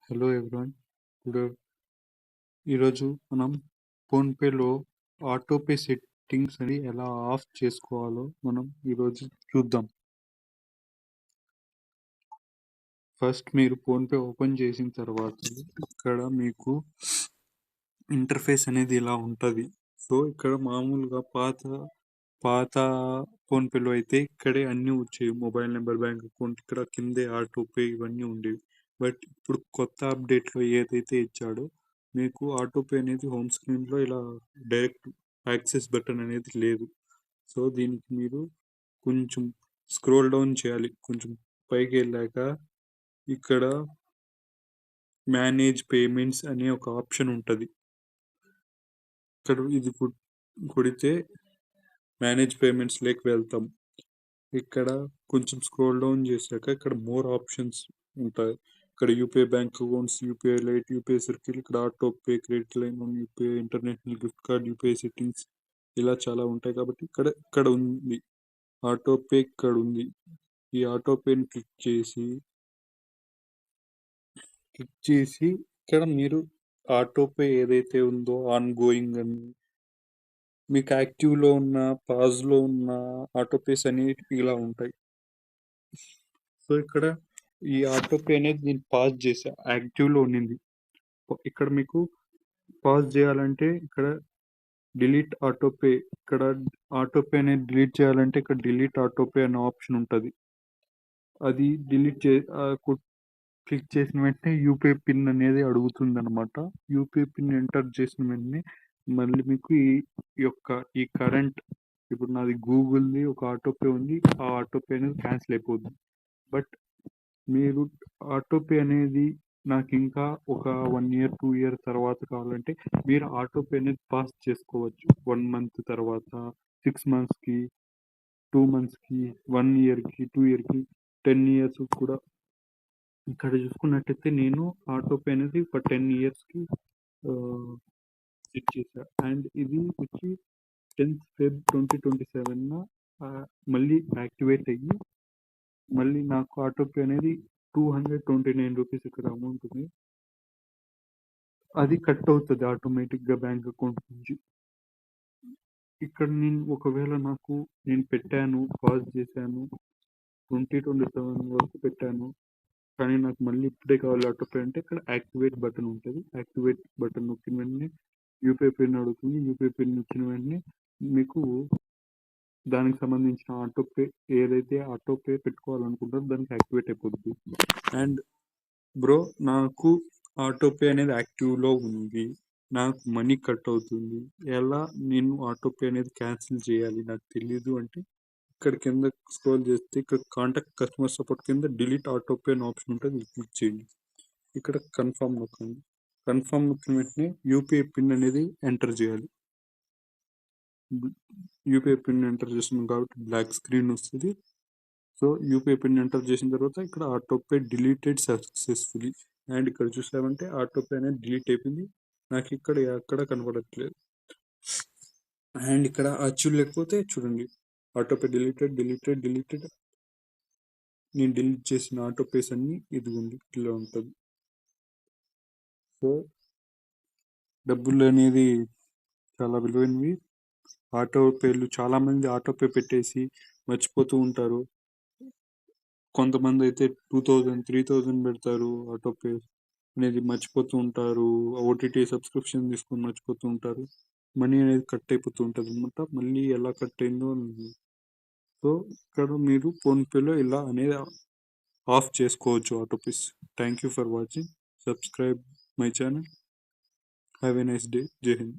Hello everyone. Today ఈరోజు మనం ఫోన్పేలో ఆటోపే సెట్టింగ్స్ అని ఎలా ఆఫ్ చేసుకోవాలో మనం ఈరోజు చూద్దాం. ఫస్ట్ మీరు ఫోన్పే ఓపెన్ చేసిన తర్వాత ఇక్కడ మీకు ఇంటర్ఫేస్ అనేది ఇలా ఉంటుంది. సో ఇక్కడ మామూలుగా పాత ఫోన్పేలో అయితే ఇక్కడే అన్నీ వచ్చేవి. మొబైల్ నెంబర్, బ్యాంక్ అకౌంట్, ఇక్కడ కిందే ఆటోపే ఇవన్నీ ఉండేవి. బట్ ఇప్పుడు కొత్త అప్డేట్లో ఏదైతే ఇచ్చాడో మీకు ఆటోపే అనేది హోమ్ స్క్రీన్లో ఇలా డైరెక్ట్ యాక్సెస్ బటన్ అనేది లేదు. సో దీనికి మీరు కొంచెం స్క్రోల్ డౌన్ చేయాలి. కొంచెం పైకి వెళ్ళాక ఇక్కడ మేనేజ్ పేమెంట్స్ అనే ఒక ఆప్షన్ ఉంటుంది. ఇక్కడ ఇది కొడితే మేనేజ్ పేమెంట్స్ లేక వెళ్తాం. ఇక్కడ కొంచెం స్క్రోల్ డౌన్ చేశాక ఇక్కడ మోర్ ఆప్షన్స్ ఉంటాయి. ఇక్కడ UPI bank accounts, UPI lite, UPI circle, ఇక్కడ auto pay, credit line, UPI international gift card, UPI settings ఇలా చాలా ఉంటాయి. కాబట్టి ఇక్కడ ఉంది ఆటో పే. ఇక్కడ ఉంది. ఈ ఆటో పేని క్లిక్ చేసి ఇక్కడ మీరు ఆటో పే ఏదైతే ఉందో ఆన్ గోయింగ్ అని మీకు యాక్టివ్లో ఉన్న, పాజ్లో ఉన్న ఆటోపేస్ అనేవి ఇలా ఉంటాయి. సో ఇక్కడ ఈ ఆటోపే అనేది నేను పాజ్ చేసా, యాక్టివ్లో ఉండింది. ఇక్కడ మీకు పాజ్ చేయాలంటే ఇక్కడ డిలీట్ ఆటోపే, ఇక్కడ ఆటోపే అనేది డిలీట్ చేయాలంటే ఇక్కడ డిలీట్ ఆటోపే అనే ఆప్షన్ ఉంటుంది. అది డిలీట్ క్లిక్ చేసిన వెంటనే యూపీఐ పిన్ అనేది అడుగుతుంది అనమాట. యూపీఐ పిన్ ఎంటర్ చేసిన వెంటనే మళ్ళీ మీకు ఈ కరెంట్ ఇప్పుడు నాది గూగుల్ది ఒక ఆటోపే ఉంది. ఆ ఆటోపే అనేది క్యాన్సిల్ అయిపోద్ది. బట్ మీరు ఆటోపే అనేది నాకు ఇంకా ఒక 1 year 2 year తర్వాత కావాలంటే మీరు ఆటోపే అనేది పాస్ చేసుకోవచ్చు. 1 month తర్వాత, 6 monthsకి, 2 monthsకి, 1 yearకి, 2 yearకి, 10 years కూడా. ఇక్కడ చూసుకున్నట్టయితే నేను ఆటోపే అనేది ఒక 10 yearsకి సెట్ చేశా. అండ్ ఇది వచ్చి 10th Feb 2027 మళ్ళీ యాక్టివేట్ అయ్యి మళ్ళీ నాకు ఆటోపే అనేది 229 రూపీస్ ఇక్కడ అమౌంట్ ఉంది. అది కట్ అవుతుంది ఆటోమేటిక్గా బ్యాంక్ అకౌంట్ నుంచి. ఇక్కడ నేను ఒకవేళ నేను పెట్టాను, పాజ్ చేశాను, 2027 వరకు పెట్టాను, కానీ నాకు మళ్ళీ ఇప్పుడే కావాలి ఆటోపే అంటే ఇక్కడ యాక్టివేట్ బటన్ ఉంటుంది. యాక్టివేట్ బటన్ నొక్కిన వెంటనే యూపీఐ పిన్ అడుగుతుంది. యూపీఐ పిన్ ఇచ్చిన వెంటనే మీకు దానికి సంబంధించిన ఆటోపే ఏదైతే ఆటోపే పెట్టుకోవాలనుకుంటారో దానికి యాక్టివేట్ అయిపోతుంది. అండ్ బ్రో, నాకు ఆటోపే అనేది యాక్టివ్లో ఉంది, నాకు మనీ కట్ అవుతుంది, ఎలా నేను ఆటోపే అనేది క్యాన్సిల్ చేయాలి నాకు తెలీదు అంటే ఇక్కడ కింద స్క్రోల్ చేస్తే ఇక్కడ కాంటాక్ట్ కస్టమర్ సపోర్ట్ కింద డిలీట్ ఆటోపే అనే ఆప్షన్ ఉంటుంది. క్లిక్ చేయండి. ఇక్కడ కన్ఫర్మ్ నొక్కండి. కన్ఫర్మ్ నొక్కిన వెంటనే యూపీఐ పిన్ అనేది ఎంటర్ చేయాలి. యూపీఐ పిన్ ఎంటర్ చేస్తున్నాం కాబట్టి బ్లాక్ స్క్రీన్ వస్తుంది. సో యూపీఐ పిన్ ఎంటర్ చేసిన తర్వాత ఇక్కడ ఆటోపే డిలీటెడ్ సక్సెస్ఫుల్లీ అండ్ ఇక్కడ చూసామంటే ఆటోపే అనేది డిలీట్ అయిపోయింది. నాకు ఇక్కడ ఎక్కడ కనపడట్లేదు. అండ్ ఇక్కడ అచీవ్ లేకపోతే చూడండి ఆటోపే డిలీటెడ్. నేను డిలీట్ చేసిన ఆటోపేస్ అన్ని ఇదిగోండి ఇలా ఉంటుంది. సో డబ్బులు అనేది చాలా విలువైనవి. ఆటోపేలు చాలామంది ఆటోపే పెట్టేసి మర్చిపోతూ ఉంటారు. కొంతమంది అయితే 2000, 3000 పెడతారు. ఆటోపే అనేది మర్చిపోతూ ఉంటారు. ఓటీటీ సబ్స్క్రిప్షన్ తీసుకొని మర్చిపోతూ ఉంటారు. మనీ అనేది కట్ అయిపోతూ ఉంటుంది అనమాట. మళ్ళీ ఎలా కట్ అయిందో. సో ఇక్కడ మీరు ఫోన్పేలో ఇలా అనేది ఆఫ్ చేసుకోవచ్చు autopays. Thank you for watching. Subscribe my channel. Have a nice day. జై హింద్.